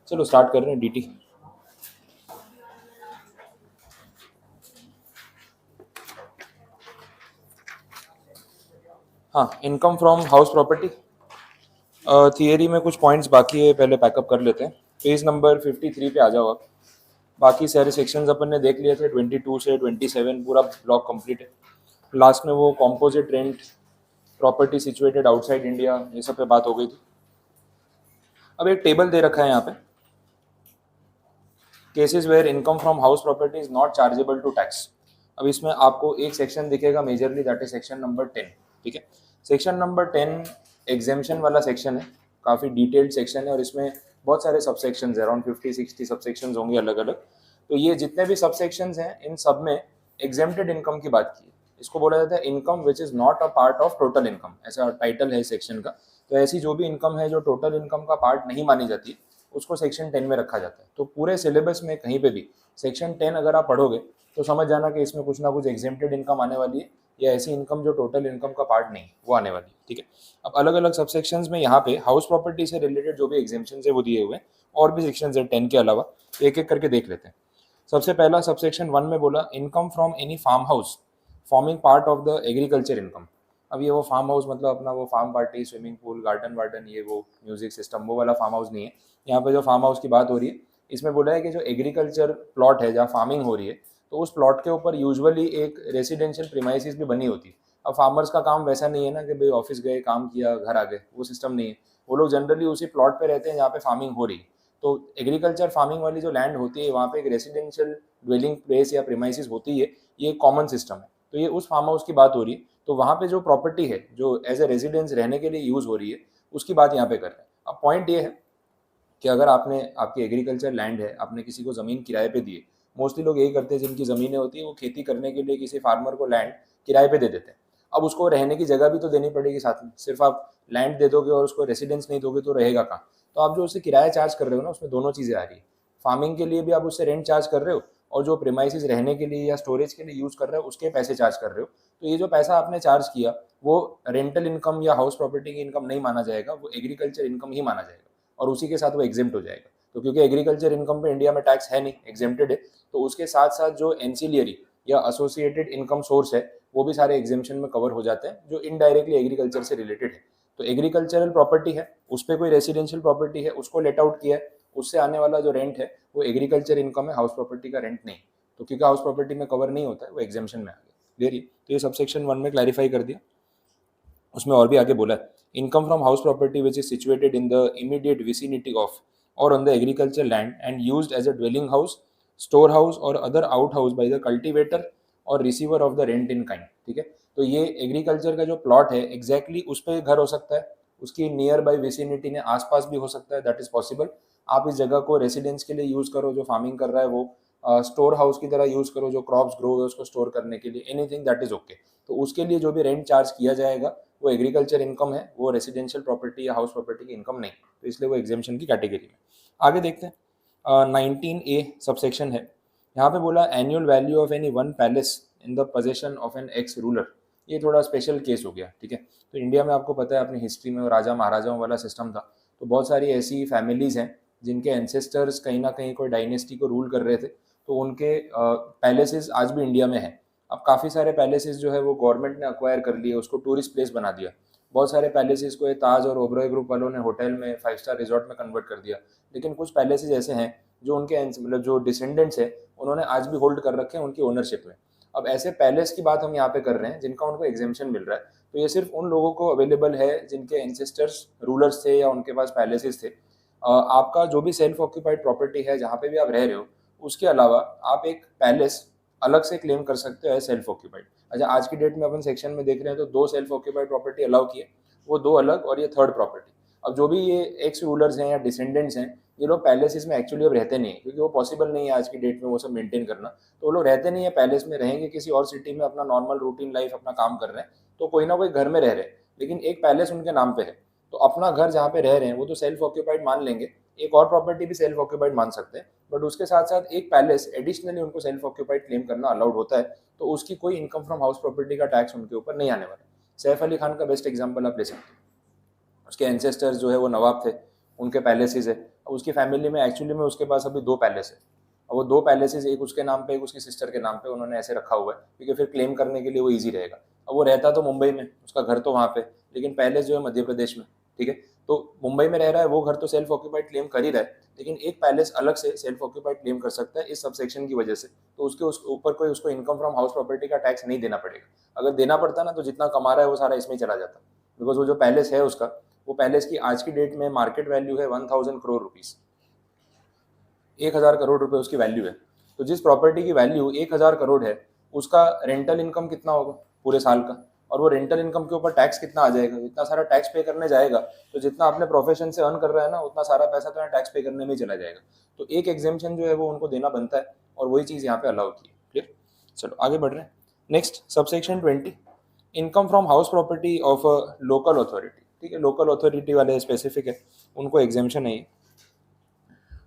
चलो स्टार्ट कर रहे हैं डीटी। हाँ, income from house property theory में कुछ पॉइंट्स बाकी है, पहले पैकअप कर लेते हैं। पेज नंबर 53 पे आ जाओ आप। बाकी सारे सेक्शंस अपन ने देख लिए थे, 22 से 27 पूरा ब्लॉक कंप्लीट है। लास्ट में वो composite rent, property situated outside India, ये सब पे बात हो गई थी। अब एक टेबल दे रखा है यहाँ पे, cases where income from house property is not chargeable to tax. अब इसमें आपको एक सेक्शन दिखेगा majorly, that is section number 10। ठीक है, सेक्शन नंबर 10 एग्जेम्पशन वाला सेक्शन है, काफ़ी डिटेल्ड सेक्शन है और इसमें बहुत सारे सबसेक्शंस है, अराउंड 50-60 सबसेक्शंस होंगे अलग अलग। तो ये जितने भी सबसेक्शंस हैं इन सब में एग्जेम्प्टेड इनकम की बात की है। इसको बोला जाता है income which is not a part of total income, ऐसा टाइटल है इस सेक्शन का। तो ऐसी जो भी इनकम है जो टोटल इनकम का पार्ट नहीं मानी जाती, उसको सेक्शन 10 में रखा जाता है। तो पूरे सिलेबस में कहीं पे भी सेक्शन 10 अगर आप पढ़ोगे तो समझ जाना कि इसमें कुछ ना कुछ एग्जेम्प्टेड इनकम आने वाली है, या ऐसी इनकम जो टोटल इनकम का पार्ट नहीं वो आने वाली है। ठीक है, अब अलग अलग सबसेक्शंस में यहाँ पे हाउस प्रॉपर्टी से रिलेटेड जो भी एग्जेम्पशन है वो दिए हुए हैं, और भी सेक्शंस है 10 के अलावा, एक एक करके देख लेते हैं। सबसे पहला सबसेक्शन 1 में बोला income from any farm house forming part of the agriculture income. अब ये वो फार्म हाउस मतलब अपना वो farm party, swimming pool, garden warden, ये वो म्यूजिक सिस्टम, वो वाला फार्म हाउस नहीं है। यहाँ पे जो फार्म हाउस की बात हो रही है, इसमें बोला है कि जो एग्रीकल्चर प्लॉट है जहाँ फार्मिंग हो रही है, तो उस प्लॉट के ऊपर यूजुअली एक रेसिडेंशियल प्रीमाइसिस भी बनी होती है। अब फार्मर्स का काम वैसा नहीं है ना कि भाई ऑफिस गए, काम किया, घर आ गए, वो सिस्टम नहीं है। वो लोग जनरली उसी प्लॉट पे रहते हैं जहाँ पे फार्मिंग हो रही है। तो एग्रीकल्चर फार्मिंग वाली जो लैंड होती है वहाँ पे एक रेसिडेंशियल ड्वेलिंग प्लेस या प्रीमाइसिस होती है, ये कॉमन सिस्टम है। तो ये उस फार्म हाउस की बात हो रही है। तो वहाँ पे जो प्रॉपर्टी है जो एज ए रेजिडेंस रहने के लिए यूज़ हो रही है, उसकी बात यहाँ पे कर रहे हैं। अब पॉइंट ये है कि अगर आपने, आपकी एग्रीकल्चर लैंड है, आपने किसी को ज़मीन किराए पे दी है, मोस्टली लोग यही करते हैं जिनकी ज़मीनें होती है वो खेती करने के लिए किसी फार्मर को लैंड किराए पे दे देते हैं। अब उसको रहने की जगह भी तो देनी पड़ेगी साथ में, सिर्फ आप लैंड दे दोगे और उसको रेसिडेंस नहीं दोगे तो रहेगा कहाँ। तो आप जो उससे किराया चार्ज कर रहे हो ना, उसमें दोनों चीज़ें आ रही है। फार्मिंग के लिए भी आप उससे रेंट चार्ज कर रहे हो, और जो प्रीमाइसिस रहने के लिए या स्टोरेज के लिए यूज़ कर रहे हो उसके पैसे चार्ज कर रहे हो। तो ये जो पैसा आपने चार्ज किया वो रेंटल इनकम या हाउस प्रॉपर्टी की इनकम नहीं माना जाएगा, वो एग्रीकल्चर इनकम ही माना जाएगा, और उसी के साथ वो एग्जेम्प्ट हो जाएगा। तो क्योंकि एग्रीकल्चर इनकम पे इंडिया में टैक्स है नहीं, एग्जेम्प्टेड है, तो उसके साथ साथ जो एंसिलियरी या एसोसिएटेड इनकम सोर्स है वो भी सारे एग्जेम्पशन में कवर हो जाते हैं, जो इनडायरेक्टली एग्रीकल्चर से रिलेटेड है। तो एग्रीकल्चरल प्रॉपर्टी है, उस पर कोई रेसिडेंशियल प्रॉपर्टी है, उसको लेट आउट किया है, उससे आने वाला जो रेंट है वो एग्रीकल्चर इनकम है, हाउस प्रॉपर्टी का रेंट नहीं। तो क्योंकि हाउस प्रॉपर्टी में कवर नहीं होता है, वो एग्जेम्पशन में आ गया। क्लियर? तो ये सबसेक्शन 1 में क्लैरिफाई कर दिया। उसमें और भी आगे बोला है income from house property which is situated in the immediate vicinity of और on the agriculture land and used as a dwelling house, store house और other out house by the cultivator और receiver of the rent in kind. ठीक है, तो ये agriculture का जो plot है एग्जैक्टली उस पर घर हो सकता है, उसकी नियर बाय विसिनिटी ने आसपास भी हो सकता है, दैट इज पॉसिबल। आप इस जगह को रेसिडेंस के लिए यूज करो, जो फार्मिंग कर रहा है वो स्टोर हाउस की तरह यूज करो, जो क्रॉप्स ग्रो है उसको स्टोर करने के लिए, एनीथिंग दैट इज ओके। तो उसके लिए जो भी रेंट चार्ज किया जाएगा वो एग्रीकल्चर इनकम है, वो रेसिडेंशियल प्रॉपर्टी या हाउस प्रॉपर्टी की इनकम नहीं, तो इसलिए वो एग्जेम्पशन की कैटेगरी में। आगे देखते हैं 19A सबसेक्शन है। यहाँ पे बोला annual value of any one palace in the possession of an ex ruler. ये थोड़ा स्पेशल केस हो गया। ठीक है, तो इंडिया में आपको पता है अपनी हिस्ट्री में राजा महाराजाओं वाला सिस्टम था, तो बहुत सारी ऐसी फैमिलीज हैं जिनके एंसेस्टर्स कहीं ना कहीं कोई डायनेस्टी को रूल कर रहे थे, तो उनके पैलेसेस आज भी इंडिया में हैं। अब काफ़ी सारे पैलेसेस जो है वो गवर्नमेंट ने अक्वायर कर लिए, उसको टूरिस्ट प्लेस बना दिया। बहुत सारे पैलेसेस को ये ताज और ओबरॉय ग्रुप वालों ने होटल में, 5 स्टार रिजॉर्ट में कन्वर्ट कर दिया। लेकिन कुछ पैलेसेस ऐसे हैं जो उनके मतलब जो डिसेंडेंट्स हैं उन्होंने आज भी होल्ड कर रखे हैं उनकी ओनरशिप में। अब ऐसे पैलेस की बात हम यहाँ पे कर रहे हैं जिनका उनको एग्जेम्पशन मिल रहा है, तो ये सिर्फ उन लोगों को अवेलेबल है जिनके एंसेस्टर्स रूलर्स थे या उनके पास पैलेसेस थे। आपका जो भी सेल्फ ऑक्यूपाइड प्रॉपर्टी है जहाँ पे भी आप रह रहे हो, उसके अलावा आप एक पैलेस अलग से क्लेम कर सकते हो एज सेल्फ ऑक्यूपाइड। अच्छा, आज की डेट में अपन सेक्शन में देख रहे हैं तो 2 सेल्फ ऑक्यूपाइड प्रॉपर्टी अलाउ किए, वो 2 अलग और ये थर्ड प्रॉपर्टी। अब जो भी ये एक्स रूलर्स हैं या डिसेंडेंट्स हैं, ये लोग पैलेसेस में एक्चुअली अब रहते नहीं है, क्योंकि वो पॉसिबल नहीं है आज की डेट में वो सब मेंटेन करना। तो वो लोग रहते नहीं है पैलेस में, रहेंगे किसी और सिटी में, अपना नॉर्मल रूटीन लाइफ अपना काम कर रहे हैं, तो कोई ना कोई घर में रह रहे हैं, लेकिन एक पैलेस उनके नाम पे है। तो अपना घर जहाँ पे रह रहे हैं वो तो सेल्फ ऑक्यूपाइड मान लेंगे, एक और प्रॉपर्टी भी सेल्फ ऑक्यूपाइड मान सकते हैं, बट उसके साथ साथ एक पैलेस एडिशनली उनको सेल्फ ऑक्यूपाइड क्लेम करना अलाउड होता है। तो उसकी कोई इनकम फ्रॉम हाउस प्रॉपर्टी का टैक्स उनके ऊपर नहीं आने वाला। सैफ अली खान का बेस्ट एग्जांपल आप ले सकते हो। उसके एंसेस्टर्स जो है वो नवाब थे, उनके पैलेसेस है। अब उसकी फैमिली में एक्चुअली में उसके पास अभी 2 पैलेस है, और वो 2 पैलेसेस एक उसके नाम पे एक उसकी सिस्टर के नाम पे उन्होंने ऐसे रखा हुआ है क्योंकि फिर क्लेम करने के लिए वो ईजी रहेगा। अब वो रहता तो मुंबई में, उसका घर तो वहाँ पे, लेकिन पैलेस जो है मध्य प्रदेश में, ठीक है। तो मुंबई में रह रहा है, वो घर तो सेल्फ ऑक्यूपाइड क्लेम कर ही रहा है, लेकिन एक पैलेस अलग से सेल्फ ऑक्यूपाइड क्लेम कर सकता है इस सबसेक्शन की वजह से। तो उसके ऊपर कोई उसको इनकम फ्रॉम हाउस प्रॉपर्टी का टैक्स नहीं देना पड़ेगा। अगर देना पड़ता ना तो जितना कमा रहा है वो सारा इसमें चला जाता, बिकॉज वो जो पैलेस है उसका, वो पैलेस की आज की डेट में मार्केट वैल्यू है 1000 करोड़ रुपीज, 1000 करोड़ रुपए उसकी वैल्यू है। तो जिस प्रॉपर्टी की वैल्यू 1000 करोड़ है, उसका रेंटल इनकम कितना होगा पूरे साल का, और वो रेंटल इनकम के ऊपर टैक्स कितना आ जाएगा, इतना सारा टैक्स पे करने जाएगा, तो जितना अपने प्रोफेशन से अर्न कर रहा है ना उतना सारा पैसा तो यहाँ टैक्स पे करने में ही चला जाएगा। तो एक एग्जेम्पशन जो है वो उनको देना बनता है, और वही चीज़ यहाँ पे अलाउ की है। क्लियर? चलो आगे बढ़ रहे हैं। Next subsection 20, income from house property of a local authority. ठीक है, लोकल अथॉरिटी वाले स्पेसिफिक है, उनको एग्जेम्पशन है ये।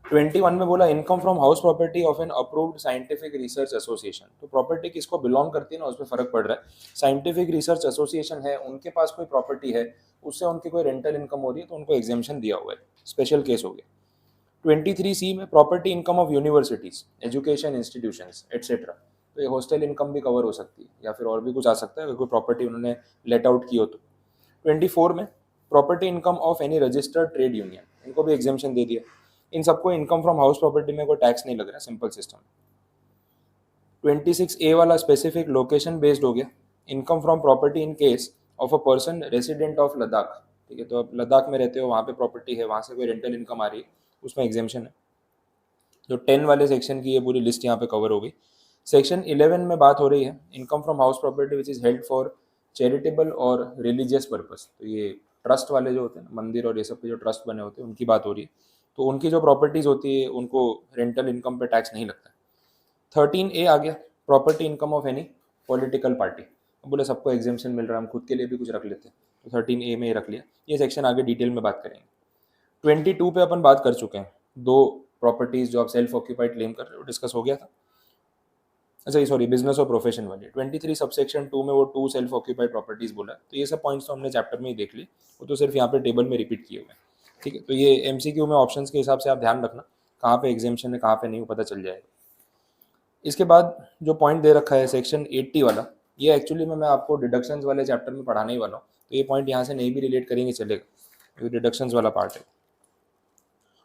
21 में बोला income from house property of an approved scientific research association. तो प्रॉपर्टी किसको बिलोंग करती है ना, उसमें फर्क पड़ रहा है। साइंटिफिक रिसर्च एसोसिएशन है, उनके पास कोई प्रॉपर्टी है, उससे उनकी कोई रेंटल इनकम हो रही है, तो उनको एग्जेम्पशन दिया हुआ है, स्पेशल केस हो गया। 23C में property income of universities, education institutions etcetera. तो ये हॉस्टल इनकम भी कवर हो सकती है, या फिर और भी कुछ आ सकता है अगर कोई प्रॉपर्टी उन्होंने लेट आउट की हो तो। 24 में property income of any registered trade union, इनको भी एग्जेम्पशन दे दिया। इन सबको इनकम फ्रॉम हाउस प्रॉपर्टी में कोई टैक्स नहीं लग रहा, सिंपल सिस्टम। 26A वाला स्पेसिफिक लोकेशन बेस्ड हो गया, income from property in case of a person resident of Ladakh. ठीक है, तो अब लद्दाख में रहते हो, वहाँ पे प्रॉपर्टी है, वहाँ से कोई रेंटल इनकम आ रही है, उसमें एग्जेम्पशन है। जो 10 वाले सेक्शन की ये पूरी लिस्ट यहाँ पे कवर हो गई। सेक्शन 11 में बात हो रही है income from house property which is held for charitable और रिलीजियस पर्पस। तो ये ट्रस्ट वाले जो होते हैं, मंदिर और ये सब के जो ट्रस्ट बने होते हैं, उनकी बात हो रही है। तो उनकी जो प्रॉपर्टीज होती है उनको रेंटल इनकम पे टैक्स नहीं लगता। 13A आ गया, property income of any political party. बोले सबको एग्जेम्पशन मिल रहा है, हम खुद के लिए भी कुछ रख लेते हैं, तो 13A में ही रख लिया। ये सेक्शन आगे डिटेल में बात करेंगे। 22 पे अपन बात कर चुके हैं, 2 प्रॉपर्टीज जो आप सेल्फ ऑक्यूपाइड क्लेम कर रहे हो डिस्कस हो गया था। अच्छा ये सॉरी, बिजनेस और प्रोफेशन वाली 23 सबसेक्शन 2 में वो 2 सेल्फ ऑक्यूपाइड प्रॉपर्टीज बोला। तो ये सब पॉइंट्स तो हमने चैप्टर में ही देख लिए, वो तो सिर्फ यहाँ पे टेबल में रिपीट किए हुए हैं। ठीक है, तो ये MCQ में ऑप्शंस के हिसाब से आप ध्यान रखना, कहाँ पे एग्जेम्पशन है कहाँ पे नहीं, वो पता चल जाएगा। इसके बाद जो पॉइंट दे रखा है सेक्शन 80 वाला, ये एक्चुअली में मैं आपको डिडक्शंस वाले चैप्टर में पढ़ाने ही वाला हूँ, तो ये पॉइंट यहाँ से नहीं भी रिलेट करेंगे चलेगा, ये डिडक्शंस वाला पार्ट है।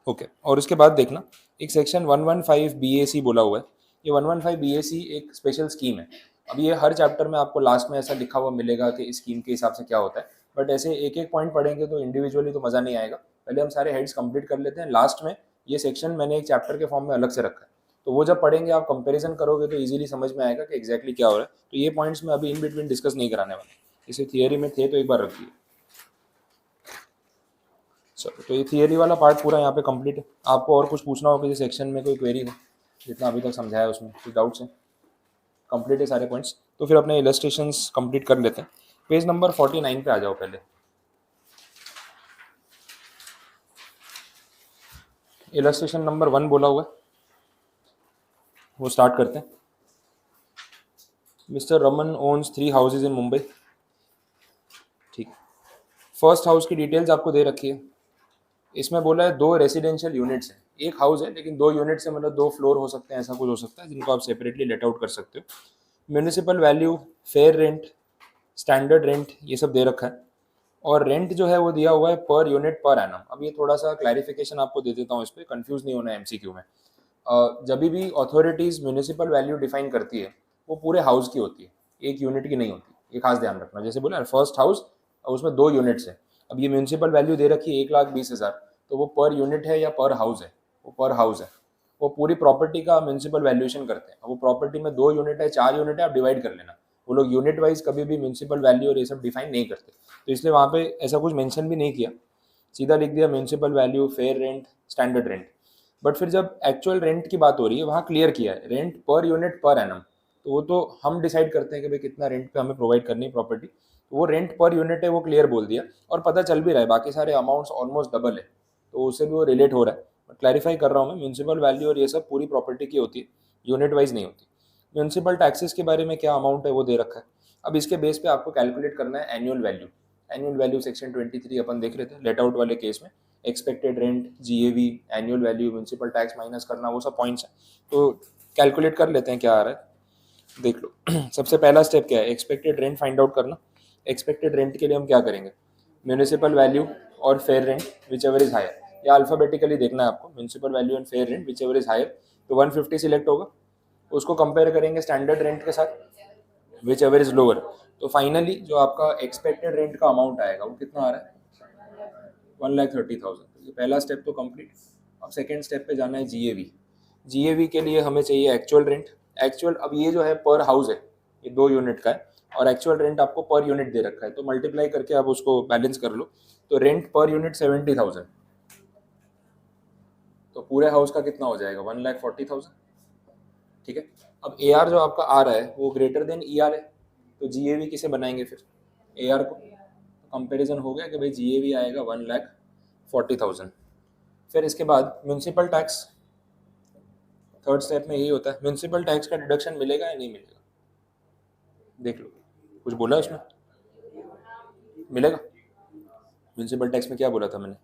ओके, और उसके बाद देखना एक सेक्शन 115 BAC बोला हुआ है। ये 115 BAC एक स्पेशल स्कीम है। अब ये हर चैप्टर में आपको लास्ट में ऐसा लिखा हुआ मिलेगा कि इस स्कीम के हिसाब से क्या होता है, बट ऐसे एक एक पॉइंट पढ़ेंगे तो इंडिविजुअली तो मज़ा नहीं आएगा। पहले हम सारे हेड्स कंप्लीट कर लेते हैं, लास्ट में ये सेक्शन मैंने एक चैप्टर के फॉर्म में अलग से रखा है, तो वो जब पढ़ेंगे आप कंपेरिजन करोगे तो इजीली समझ में आएगा कि एग्जैक्टली क्या हो रहा है। तो ये पॉइंट्स मैं अभी इन बिटवीन डिस्कस नहीं कराने वाला, इसे थियरी में थे तो एक बार रखिए। चलो, तो ये थियरी वाला पार्ट पूरा यहाँ पे कंप्लीट है। आपको और कुछ पूछना हो किसी सेक्शन में, कोई क्वेरी हो, जितना अभी तक समझाया उसमें कुछ डाउट्स हैं? कंप्लीट है सारे पॉइंट्स, तो फिर अपने इलस्ट्रेशंस कंप्लीट कर लेते हैं। पेज नंबर 49 पे आ जाओ पहले। इलस्ट्रेशन नंबर 1 बोला हुआ है, वो स्टार्ट करते हैं। Mister Raman owns 3 houses in Mumbai. ठीक, फर्स्ट हाउस की डिटेल्स आपको दे रखी है। इसमें बोला है 2 रेसिडेंशियल यूनिट्स हैं, एक हाउस है लेकिन 2 यूनिट्स है, मतलब 2 फ्लोर हो सकते हैं, ऐसा कुछ हो सकता है, जिनको आप सेपरेटली लेट आउट कर सकते हो। Municipal value, fair rent, standard rent, ये सब दे रखा है। और रेंट जो है वो दिया हुआ है पर यूनिट पर एनम। अब ये थोड़ा सा क्लैरिफिकेशन आपको दे देता हूँ, इस पर कंफ्यूज नहीं होना है MCQ में। जब भी अथॉरिटीज़ म्यूनिसिपल वैल्यू डिफाइन करती है वो पूरे हाउस की होती है, एक यूनिट की नहीं होती, ये खास ध्यान रखना। जैसे बोला फर्स्ट हाउस, उसमें 2 यूनिट्स है। अब ये म्यूनिसिपल वैल्यू दे रखी है 1,20,000, तो वो पर यूनिट है या पर हाउस है? वो पर हाउस है। वो पूरी प्रॉपर्टी का म्यूनिसिपल वैल्यूएशन करते हैं। वो प्रॉपर्टी में 2 यूनिट है, 4 यूनिट है, आप डिवाइड कर लेना। वो लोग यूनिट वाइज कभी भी म्यूनिसिपल वैल्यू और ये सब डिफाइन नहीं करते, तो इसलिए वहाँ पे ऐसा कुछ मेंशन भी नहीं किया, सीधा लिख दिया municipal value, fair rent, standard rent. But फिर जब एक्चुअल रेंट की बात हो रही है वहाँ क्लियर किया है rent per unit per annum. तो वो तो हम डिसाइड करते हैं कि भाई कितना रेंट पे हमें प्रोवाइड करनी है प्रॉपर्टी, तो वो रेंट पर यूनिट है, वो क्लियर बोल दिया। और पता चल भी रहा है बाकी सारे अमाउंट्स ऑलमोस्ट डबल है, तो उससे भी वो रिलेट हो रहा है। बट क्लैरिफाई कर रहा हूँ मैं, म्यूनिसिपल वैल्यू और ये सब पूरी प्रॉपर्टी की होती है, यूनिट वाइज नहीं होती। म्यूनिसिपल टैक्सेस के बारे में क्या अमाउंट है वो दे रखा है। अब इसके बेस पे आपको कैलकुलेट करना है annual value. Annual value section 23 अपन देख रहे थे लेट आउट वाले केस में, expected rent, GAV, annual value, municipal tax minus करना, वो सब पॉइंट्स हैं। तो कैलकुलेट कर लेते हैं क्या आ रहा है, देख लो। सबसे पहला स्टेप क्या है, एक्सपेक्टेड रेंट फाइंड आउट करना। एक्सपेक्टेड रेंट के लिए हम क्या करेंगे, म्यूनिसिपल वैल्यू और fair rent whichever is higher, या अल्फाबेटिकली देखना है आपको, municipal value and fair rent whichever is higher, तो 150 सिलेक्ट होगा, उसको कंपेयर करेंगे स्टैंडर्ड रेंट के साथ विच एवर इज लोअर, तो फाइनली जो आपका एक्सपेक्टेड रेंट का अमाउंट आएगा वो कितना आ रहा है, 1,30,000। ये पहला स्टेप तो कंप्लीट। अब सेकेंड स्टेप पे जाना है जीएवी। जीएवी के लिए हमें चाहिए एक्चुअल रेंट। एक्चुअल, अब ये जो है पर हाउस है, ये 2 यूनिट का है, और एक्चुअल रेंट आपको पर यूनिट दे रखा है, तो मल्टीप्लाई करके आप उसको बैलेंस कर लो, तो रेंट पर यूनिट 70,000, तो पूरे हाउस का कितना हो जाएगा, 1,40,000। ठीक है। अब ए आर जो आपका आ रहा है वो ग्रेटर देन ई आर है, तो जीएवी किसे बनाएंगे फिर, ए आर को, कंपेरिजन हो गया कि भाई जीएवी आएगा 1,40,000। फिर इसके बाद म्यूनसिपल टैक्स, थर्ड स्टेप में यही होता है, म्यूनसिपल टैक्स का डिडक्शन मिलेगा या नहीं मिलेगा, देख लो, कुछ बोला उसमें, मिलेगा। म्यूनसिपल टैक्स में क्या बोला था मैंने,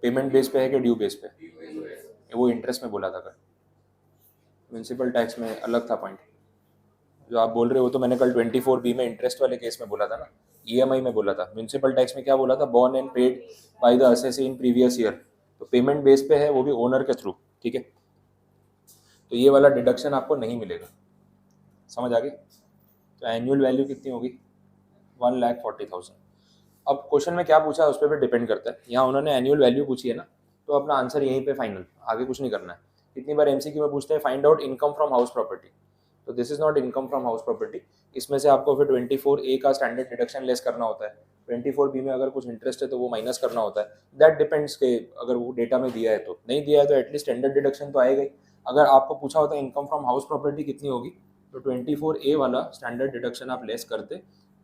पेमेंट बेस पे है कि ड्यू बेस पे, वो इंटरेस्ट में बोला था कल, म्यूनसिपल टैक्स में अलग था पॉइंट, जो आप बोल रहे हो तो मैंने कल 24B में इंटरेस्ट वाले केस में बोला था ना, ईएमआई में बोला था। म्यूनसिपल टैक्स में क्या बोला था, born and paid by the assessee in previous year, तो पेमेंट बेस पे है, वो भी ओनर के थ्रू। ठीक है, तो ये वाला डिडक्शन आपको नहीं मिलेगा, समझ आ गई। तो एनुअल वैल्यू कितनी होगी, 1,40,000। अब क्वेश्चन में क्या पूछा है उस पर भी डिपेंड करता है, यहाँ उन्होंने एनुअल वैल्यू पूछी है ना, तो अपना आंसर यहीं पे फाइनल, आगे कुछ नहीं करना है। कितनी बार एमसीक्यू में पूछते हैं find out income from house property, तो this is not income from house property, इसमें से आपको फिर 24A का स्टैंडर्ड डिडक्शन लेस करना होता है, 24B में अगर कुछ इंटरेस्ट है तो वो माइनस करना होता है, दैट डिपेंड्स के अगर वो डेटा में दिया है, तो नहीं दिया है तो एटलीस्ट स्टैंडर्ड डिडक्शन तो आएगा ही। अगर आपको पूछा होता है इनकम फ्रॉम हाउस प्रॉपर्टी कितनी होगी, तो 24A वाला स्टैंडर्ड डिडक्शन आप लेस करते,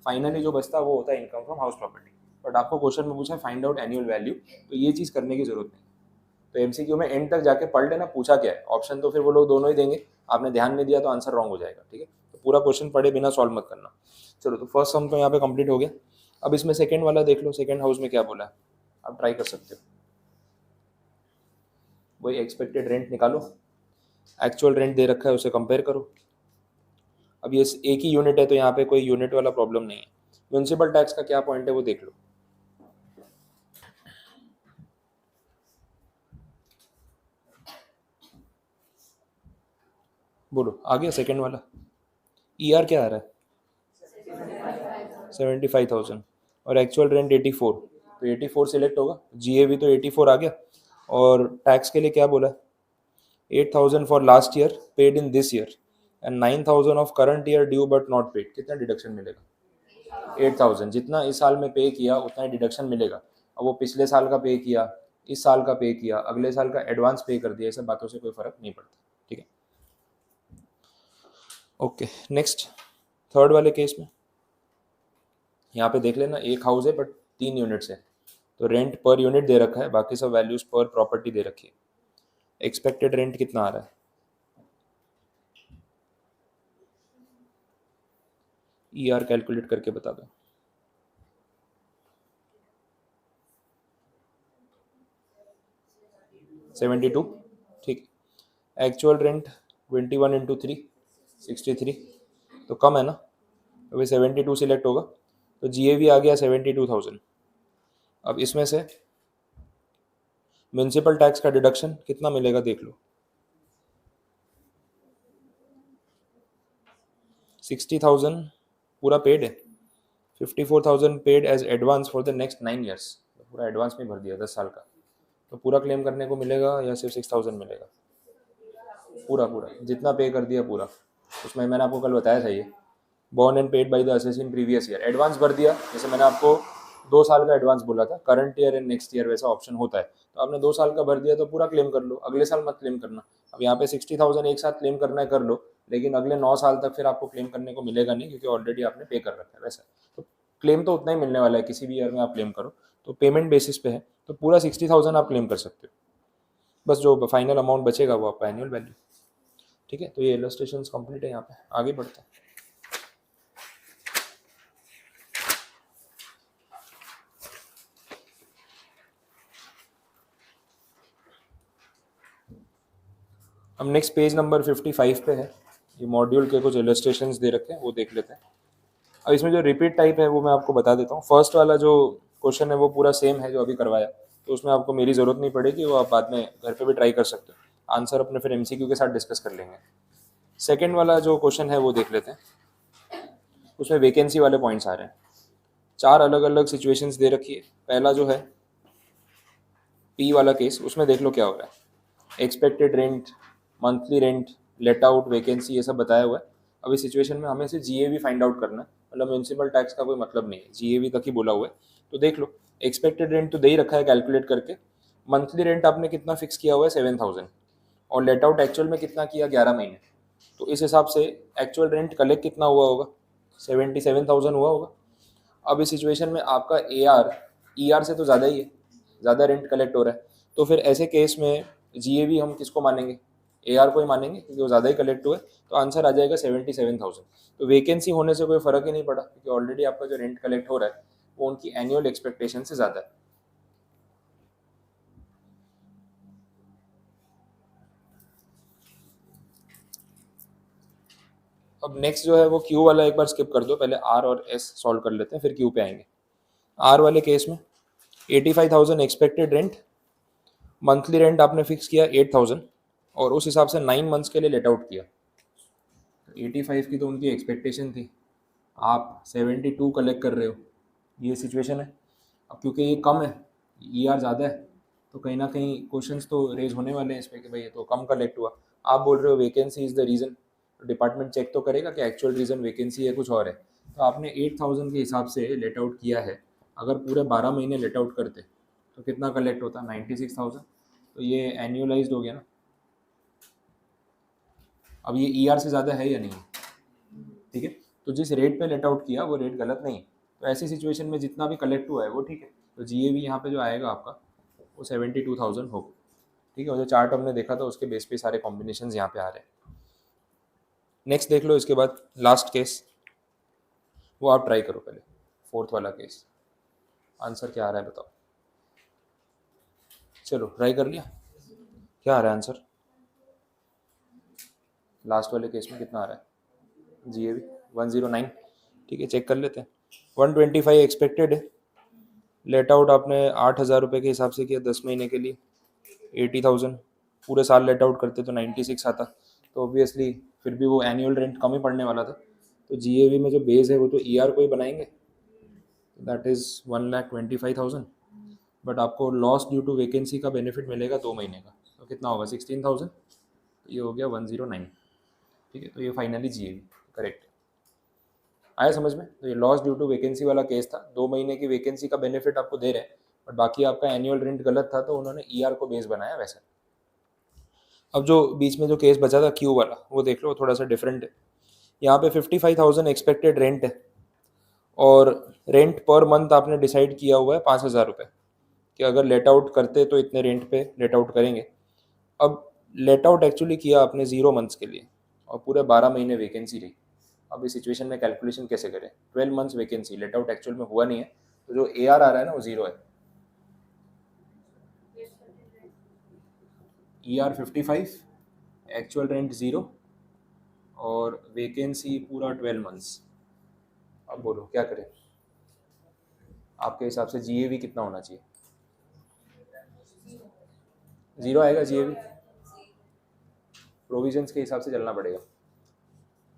फाइनली जो बचता है वो होता है income from house property. But आपको क्वेश्चन में पूछा है फाइंड आउट एनुअल वैल्यू, तो ये चीज़ करने की जरूरत नहीं। तो एमसीक्यू में एंड तक जाके पढ़ लेना पूछा क्या है, ऑप्शन तो फिर वो लोग दोनों ही देंगे, आपने ध्यान नहीं दिया तो आंसर रॉन्ग हो जाएगा। ठीक है, तो पूरा क्वेश्चन पढ़े बिना सॉल्व मत करना। चलो, तो फर्स्ट सम तो यहाँ पे कंप्लीट हो गया। अब इसमें सेकंड वाला देख लो, सेकंड हाउस में क्या बोला है, आप ट्राई कर सकते हो। वही एक्सपेक्टेड रेंट निकालो, एक्चुअल रेंट दे रखा है उसे कंपेयर करो। अब ये एक ही यूनिट है तो यहाँ पे कोई यूनिट वाला प्रॉब्लम नहीं है। म्यूनसिपल टैक्स का क्या पॉइंट है वो देख लो। बोलो आ गया सेकंड वाला, ईआर क्या आ रहा है 75,000 और एक्चुअल रेंट 84, तो 84 सिलेक्ट होगा, जीएवी तो 84 आ गया, और टैक्स के लिए क्या बोला, 8,000 for last year paid in this year and 9,000 of current year due but not paid, कितना डिडक्शन मिलेगा, 8,000, जितना इस साल में पे किया उतना ही डिडक्शन मिलेगा। अब वो पिछले साल का पे किया, इस साल का पे किया, अगले साल का एडवांस पे कर दिया, ये सब बातों से कोई फर्क नहीं पड़ता। ठीक है, ओके नेक्स्ट, थर्ड वाले केस में यहाँ पे देख लेना, एक हाउस है बट 3 यूनिट्स है, तो रेंट पर यूनिट दे रखा है, बाकी सब वैल्यूज पर प्रॉपर्टी दे रखी है। एक्सपेक्टेड रेंट कितना आ रहा है, ईआर कैलकुलेट करके बता दो। $72, ठीक। एक्चुअल रेंट 21 इंटू 3 63, तो कम है ना, अभी 72 सिलेक्ट होगा, तो जीएवी आ गया 72,000। अब इसमें से म्यूनसिपल टैक्स का डिडक्शन कितना मिलेगा देख लो, 60,000 पूरा पेड है, 54,000 paid as advance for the next 9 years, पूरा एडवांस में भर दिया 10 साल का, तो पूरा क्लेम करने को मिलेगा या सिर्फ 6,000 मिलेगा, पूरा पूरा जितना पे कर दिया पूरा। उसमें मैंने आपको कल बताया था ये, born and paid by the assessee in previous year, advance भर दिया, जैसे मैंने आपको 2 साल का एडवांस बोला था, current year and next year वैसा ऑप्शन होता है, तो आपने 2 साल का भर दिया तो पूरा क्लेम कर लो, अगले साल मत क्लेम करना। अब यहाँ पे 60,000 एक साथ क्लेम करना है कर लो, लेकिन अगले 9 साल तक फिर आपको क्लेम करने को मिलेगा नहीं, क्योंकि ऑलरेडी आपने पे कर रखा है वैसा, तो क्लेम तो उतना ही मिलने वाला है किसी भी ईयर में आप क्लेम करो, तो पेमेंट बेसिस पे है, तो पूरा 60,000 आप क्लेम कर सकते हो, बस जो फाइनल अमाउंट बचेगा वो आपका एनुअल वैल्यू। ठीक है, तो ये इलस्ट्रेशन कंप्लीट है, यहाँ पे आगे बढ़ते हैं। हम नेक्स्ट पेज नंबर 55 पे है, ये मॉड्यूल के कुछ इलस्ट्रेशंस दे रखे हैं, वो देख लेते हैं। अब इसमें जो रिपीट टाइप है वो मैं आपको बता देता हूँ। फर्स्ट वाला जो क्वेश्चन है वो पूरा सेम है जो अभी करवाया, तो उसमें आपको मेरी ज़रूरत नहीं पड़ेगी, वो आप बाद में घर पे भी ट्राई कर सकते हो। आंसर अपने फिर एमसीक्यू के साथ डिस्कस कर लेंगे। सेकेंड वाला जो क्वेश्चन है वो देख लेते हैं। उसमें वैकेंसी वाले पॉइंट्स आ रहे हैं, 4 अलग अलग सिचुएशंस दे रखी है। पहला जो है पी वाला केस, उसमें देख लो क्या हो रहा है। Expected rent, monthly rent, let out, vacancy, ये सब बताया हुआ है। अभी सिचुएशन में हमें से जीएवी फाइंड आउट करना है, मतलब म्यूनसिपल टैक्स का कोई मतलब नहीं है, जीएवी तक ही बोला हुआ है। तो देख लो, एक्सपेक्टेड रेंट तो दे ही रखा है कैलकुलेट करके। मंथली रेंट आपने कितना फिक्स किया हुआ है 7000, और लेट आउट एक्चुअल में कितना किया 11 महीने। तो इस हिसाब से एक्चुअल रेंट कलेक्ट कितना हुआ होगा, 77,000 हुआ होगा। अब इस सिचुएशन में आपका ईआर से तो ज़्यादा ही है, ज़्यादा रेंट कलेक्ट हो रहा है। तो फिर ऐसे केस में जीएवी हम किसको मानेंगे, एआर को ही मानेंगे, क्योंकि वो ज़्यादा ही कलेक्ट हुआ है। तो आंसर आ जाएगा 77,000। तो वैकेंसी होने से कोई फ़र्क ही नहीं पड़ा, क्योंकि ऑलरेडी आपका जो रेंट कलेक्ट हो रहा है वो उनकी एनुअल एक्सपेक्टेशन से ज़्यादा है। अब नेक्स्ट जो है वो क्यू वाला एक बार स्किप कर दो, पहले आर और एस सॉल्व कर लेते हैं, फिर क्यू पे आएंगे। आर वाले केस में 85,000 एक्सपेक्टेड रेंट, मंथली रेंट आपने फिक्स किया 8,000, और उस हिसाब से 9 मंथ्स के लिए लेट आउट किया। 85 की तो उनकी एक्सपेक्टेशन थी, आप 72 कलेक्ट कर रहे हो, ये सिचुएशन है। अब क्योंकि ये कम है, ईआर ज़्यादा है, तो कहीं ना कहीं क्वेश्चंस तो रेज होने वाले हैं इस पर कि भाई ये तो कम कलेक्ट हुआ। आप बोल रहे हो वैकेंसी इज़ द रीज़न, तो डिपार्टमेंट चेक तो करेगा कि एक्चुअल रीज़न वैकेंसी है कुछ और है। तो आपने 8,000 के हिसाब से लेट आउट किया है, अगर पूरे 12 महीने लेट आउट करते तो कितना कलेक्ट होता, 96,000। तो ये एन्यूलाइज्ड हो गया ना। अब ये ईआर से ज़्यादा है या नहीं, ठीक है। तो जिस रेट पे लेट आउट किया वो रेट गलत नहीं है। तो ऐसी सिचुएशन में जितना भी कलेक्ट हुआ है वो ठीक है। तो जीएवी यहाँ पे जो आएगा आपका वो 72,000 होगा, ठीक है। और जो चार्ट हमने देखा था उसके बेस पे सारे कॉम्बिनेशन यहाँ पे आ रहे हैं। नेक्स्ट देख लो, इसके बाद लास्ट केस, वो आप ट्राई करो पहले, फोर्थ वाला केस। आंसर क्या आ रहा है बताओ। चलो ट्राई कर लिया, क्या आ रहा है आंसर लास्ट वाले केस में, कितना आ रहा है जीएवी 109, ठीक है। चेक कर लेते हैं। 125 एक्सपेक्टेड है, लेट आउट आपने 8,000 रुपये के हिसाब से किया 10 महीने के लिए, 80,000। पूरे साल लेट आउट करते तो 96 आता, तो ऑब्वियसली फिर भी वो एनुअल रेंट कम ही पड़ने वाला था। तो जीएवी में जो बेस है वो तो ईआर को ही बनाएंगे, दैट इज़ 1,25,000। बट आपको लॉस ड्यू टू वैकेंसी का बेनिफिट मिलेगा 2 महीने का, तो कितना होगा 16,000। ये हो गया 109, ठीक है। तो ये फाइनली जीएवी करेक्ट आया समझ में। तो ये लॉस ड्यू टू वैकेंसी वाला केस था, 2 महीने की वैकेंसी का बेनिफिट आपको दे रहे हैं, बट बाकी आपका एनुअल रेंट गलत था, तो उन्होंने ईआर को बेस बनाया वैसा। अब जो बीच में जो केस बचा था क्यू वाला, वो देख लो, थोड़ा सा डिफरेंट है। यहाँ पे 55,000 एक्सपेक्टेड रेंट है, और रेंट पर मंथ आपने डिसाइड किया हुआ है 5,000 रुपये, कि अगर लेट आउट करते तो इतने रेंट पे लेट आउट करेंगे। अब लेट आउट एक्चुअली किया आपने 0 मंथ्स के लिए, और पूरे 12 महीने वैकेंसी रही। अब इस सिचुएशन में कैलकुलेशन कैसे करें, 12 months vacancy, let out actual में हुआ नहीं है, तो जो एआर आ रहा है ना वो 0 है। ईआर 55, एक्चुअल रेंट 0, और वैकेंसी पूरा 12 मंथ्स। अब बोलो क्या करें, आपके हिसाब से जीएवी कितना होना चाहिए। 0 आएगा जीएवी, प्रोविजंस के हिसाब से चलना पड़ेगा।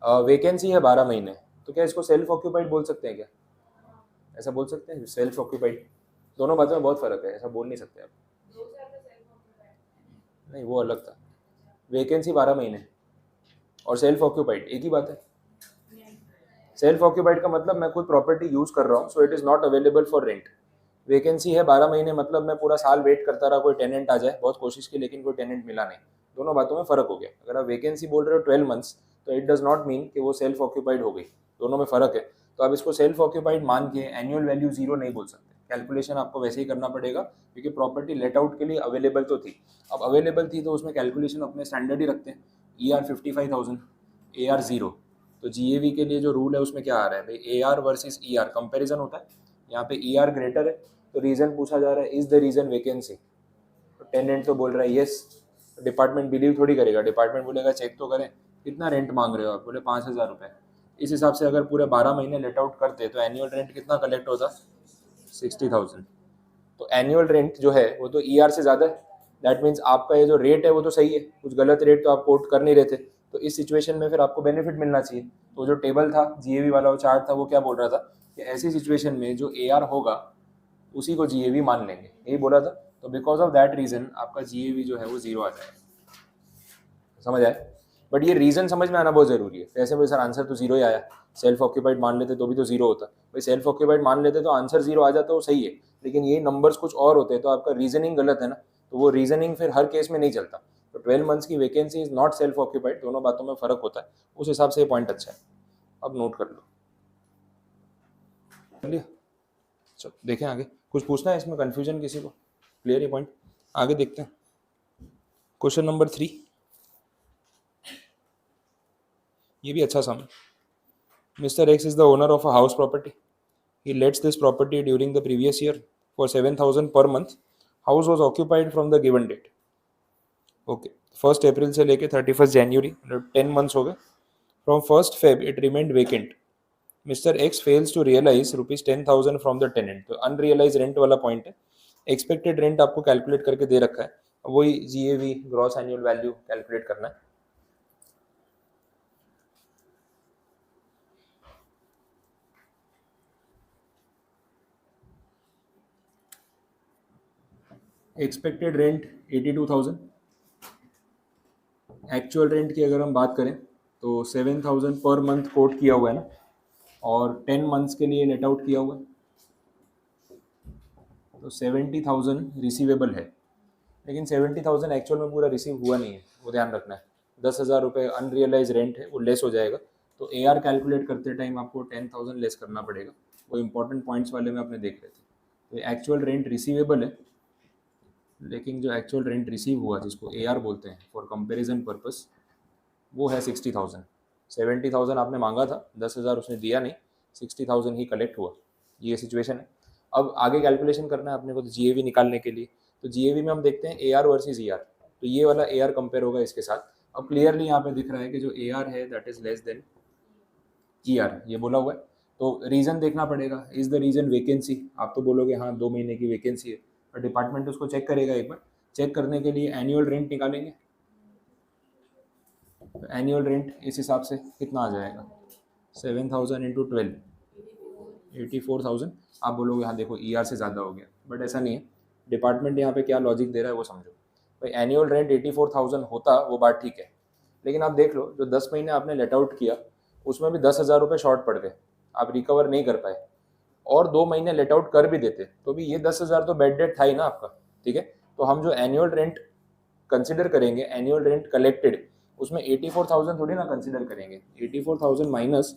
वैकेंसी है 12 महीने, तो क्या इसको सेल्फ ऑक्यूपाइड बोल सकते हैं क्या, ऐसा बोल सकते हैं सेल्फ ऑक्यूपाइड। दोनों बातों में बहुत फ़र्क है, ऐसा बोल नहीं सकते आप। नहीं वो अलग था, वैकेंसी 12 महीने और सेल्फ ऑक्यूपाइड एक ही बात है। सेल्फ ऑक्यूपाइड का मतलब मैं खुद प्रॉपर्टी यूज़ कर रहा हूँ, so it is not available for rent. Vacancy है 12 महीने, मतलब मैं पूरा साल वेट करता रहा कोई टेनेंट आ जाए, बहुत कोशिश की लेकिन कोई टेनेंट मिला नहीं। दोनों बातों में फ़र्क हो गया। अगर आप वैकेंसी बोल रहे हो 12 मंथ्स, तो इट डज़ नॉट मीन कि वो सेल्फ ऑक्यूपाइड हो गई, दोनों में फ़र्क है। तो आप इसको सेल्फ ऑक्यूपाइड मान के एनुअल वैल्यू 0 नहीं बोल सकते, कैलकुलेशन आपको वैसे ही करना पड़ेगा, क्योंकि प्रॉपर्टी लेट आउट के लिए अवेलेबल तो थी। अब अवेलेबल थी तो उसमें कैलकुलेशन अपने स्टैंडर्ड ही रखते हैं। ER 55,000, AR 0। तो जीएवी के लिए जो रूल है उसमें क्या आ रहा है भाई, AR वर्सेस ER कंपैरिजन होता है। यहाँ पे ER ग्रेटर है, तो रीज़न पूछा जा रहा है, इज़ द रीज़न वैकेंसी। तो टेनेंट तो बोल रहा है येस, डिपार्टमेंट बिलीव थोड़ी करेगा, डिपार्टमेंट बोलेगा चेक तो करें कितना रेंट मांग रहे हो आप, बोले 5,000 रुपये। इस हिसाब से अगर पूरे 12 महीने लेट आउट करते तो एनुअल रेंट कितना कलेक्ट होता, 60,000। तो एनुअल रेंट जो है वो तो ईआर से ज़्यादा है, दैट मीन्स आपका ये जो रेट है वो तो सही है, कुछ गलत रेट तो आप कोट कर नहीं रहे थे। तो इस सिचुएशन में फिर आपको बेनिफिट मिलना चाहिए। तो जो टेबल था जीएवी वाला, वो चार्ट था, वो क्या बोल रहा था कि ऐसी सिचुएशन में जो एआर होगा उसी को जीएवी मान लेंगे, यही बोला था। तो बिकॉज ऑफ दैट रीजन आपका जीएवी जो है वो जीरो आ जाएगा। समझ आए? बट ये रीजन समझ में आना बहुत जरूरी है। ऐसे भाई सर आंसर तो जीरो ही आया, सेल्फ ऑक्यूपाइड मान लेते तो भी तो जीरो होता। भाई सेल्फ ऑक्यूपाइड मान लेते तो आंसर जीरो आ जाता, वो सही है, लेकिन ये नंबर्स कुछ और होते तो आपका रीजनिंग गलत है ना, तो वो रीजनिंग फिर हर केस में नहीं चलता। तो 12 मंथ्स की vacancy is not self occupied, दोनों बातों में फर्क होता है, उस हिसाब से ये पॉइंट अच्छा है। अब नोट कर लो, चलो देखें आगे। कुछ पूछना है इसमें, कंफ्यूजन किसी को? क्लियर ये पॉइंट? आगे देखते हैं क्वेश्चन नंबर 3। ये भी अच्छा सम है। Mr. X is the owner of a house property. He lets this property during the previous year for 7,000 per month. House was occupied from the given date. Okay, 1st April से लेके 31st January, 10 months हो गए. From 1st Feb it remained vacant. Mr. X fails to realize rupees 10,000 from the tenant. तो unrealized rent वाला point है। Expected rent आपको calculate करके दे रखा है, वही GAV gross annual value calculate करना है। एक्सपेक्टेड रेंट 82,000, एक्चुअल रेंट की अगर हम बात करें तो 7,000 पर मंथ कोट किया हुआ है ना, और 10 मंथ्स के लिए लेट आउट किया हुआ है, तो 70,000 रिसीवेबल है। लेकिन 70,000 एक्चुअल में पूरा रिसीव हुआ नहीं है, वो ध्यान रखना है। 10,000 रुपये अनरियलाइज रेंट है, वो लेस हो जाएगा। तो AR कैलकुलेट करते टाइम आपको 10,000 लेस करना पड़ेगा, वो इंपॉर्टेंट पॉइंट्स वाले में आपने देख रहे थे। तो एक्चुअल रेंट रिसीवेबल है, लेकिन जो एक्चुअल रेंट रिसीव हुआ जिसको AR बोलते हैं फॉर कंपैरिजन पर्पस, वो है 60,000। 70,000 आपने मांगा था, 10,000 उसने दिया नहीं, 60,000 ही कलेक्ट हुआ, ये सिचुएशन है। अब आगे कैलकुलेशन करना है अपने को तो GAV निकालने के लिए। तो GAV में हम देखते हैं AR वर्सेस ER, तो ये वाला AR कंपेयर होगा इसके साथ। अब क्लियरली यहाँ पे दिख रहा है कि जो AR है that is less than ER, ये बोला हुआ है। तो रीज़न देखना पड़ेगा, इज द रीज़न वैकेंसी। आप तो बोलोगे हाँ 2 महीने की वैकेंसी है, और डिपार्टमेंट उसको चेक करेगा एक बार। चेक करने के लिए एनुअल रेंट निकालेंगे, तो एनुअल रेंट इस हिसाब से कितना आ जाएगा, 7,000 इंटू 12, 84,000। आप बोलोगे हाँ देखो ER से ज़्यादा हो गया, बट ऐसा नहीं है। डिपार्टमेंट यहाँ पे क्या लॉजिक दे रहा है वो समझो। भाई एनुअल रेंट 84,000 होता, वो बात ठीक है, लेकिन आप देख लो जो 10 महीने आपने लेट आउट किया उसमें भी 10,000 रुपये शॉर्ट पड़ गए, आप रिकवर नहीं कर पाए। और 2 महीने लेट आउट कर भी देते तो भी ये 10,000 तो बेड डेट था ही ना आपका, ठीक है। तो हम जो एनुअल रेंट कंसिडर करेंगे, एनुअल रेंट कलेक्टेड, उसमें 84,000 थोड़ी ना कंसिडर करेंगे, 84,000 माइनस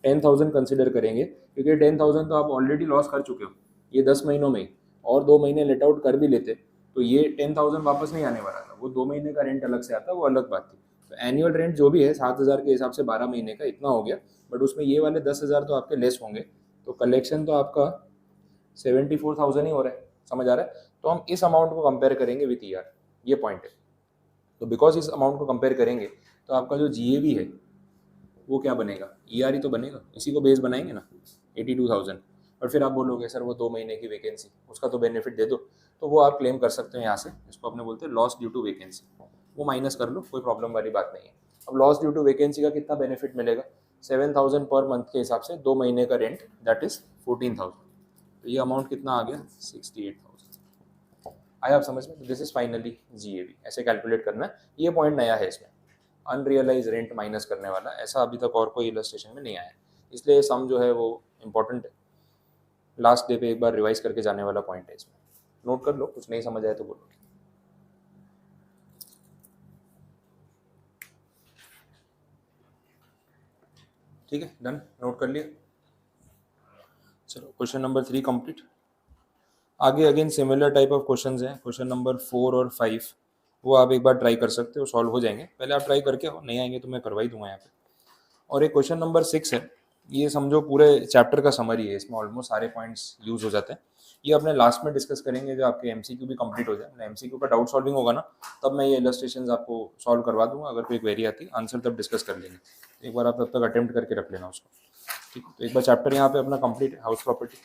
10,000 कंसिडर करेंगे, क्योंकि 10,000 तो आप ऑलरेडी लॉस कर चुके हो ये 10 महीनों में। और 2 महीने लेट आउट कर भी लेते तो ये 10,000 वापस नहीं आने वाला था, वो 2 महीने का रेंट अलग से आता, वो अलग बात थी। तो एनुअल रेंट जो भी है 7,000 के हिसाब से 12 महीने का इतना हो गया, बट उसमें ये वाले 10,000 तो आपके लेस होंगे, तो कलेक्शन तो आपका 74,000 ही हो रहा है। समझ आ रहा है? तो हम इस अमाउंट को कंपेयर करेंगे विथ ER, ये पॉइंट है। तो बिकॉज इस अमाउंट को कंपेयर करेंगे तो आपका जो GAV है वो क्या बनेगा, ER ही तो बनेगा, इसी को बेस बनाएंगे ना 82,000। और फिर आप बोलोगे सर वो 2 महीने की वैकेंसी, उसका तो बेनिफिट दे दो, तो वो आप क्लेम कर सकते हो यहाँ से, इसको अपने बोलते हैं लॉस ड्यू टू वैकेंसी, वो माइनस कर लो, कोई प्रॉब्लम वाली बात नहीं है। अब लॉस ड्यू टू वैकेंसी का कितना बेनिफिट मिलेगा, 7,000 पर मंथ के हिसाब से 2 महीने का रेंट दैट इज 14,000, तो ये अमाउंट कितना आ गया 68,000। आया आप समझ में? दिस इज फाइनली GAV, ऐसे कैलकुलेट करना है। ये पॉइंट नया है इसमें, अनरियलाइज रेंट माइनस करने वाला, ऐसा अभी तक और कोई इलस्ट्रेशन में नहीं आया, इसलिए सम जो है वो इम्पोर्टेंट है, लास्ट डे पे एक बार रिवाइज करके जाने वाला पॉइंट है इसमें। नोट कर लो, कुछ नहीं समझ आए तो बोलो। ठीक है, डन, नोट कर लिया। चलो क्वेश्चन नंबर 3 कंप्लीट। आगे again similar type of questions हैं, क्वेश्चन नंबर 4 और 5, वो आप एक बार ट्राई कर सकते हो, सॉल्व हो जाएंगे। पहले आप ट्राई करके हो, नहीं आएंगे तो मैं करवा ही दूंगा यहाँ पे। और एक क्वेश्चन नंबर 6 है, ये समझो पूरे चैप्टर का समरी है, इसमें ऑलमोस्ट सारे पॉइंट्स यूज हो जाते हैं। ये अपने लास्ट में डिस्कस करेंगे जब आपके एमसीक्यू भी कंप्लीट हो जाए, एमसीक्यू का डाउट सॉल्विंग होगा ना, तब मैं ये इलस्ट्रेशंस आपको सॉल्व करवा दूंगा। अगर कोई क्वेरी आती है आंसर तब डिस्कस कर लेंगे। एक बार आप तब तक अटेम्प्ट करके रख लेना उसको, ठीक है। तो एक बार चैप्टर यहाँ पे अपना कंप्लीट है, हाउस प्रॉपर्टी।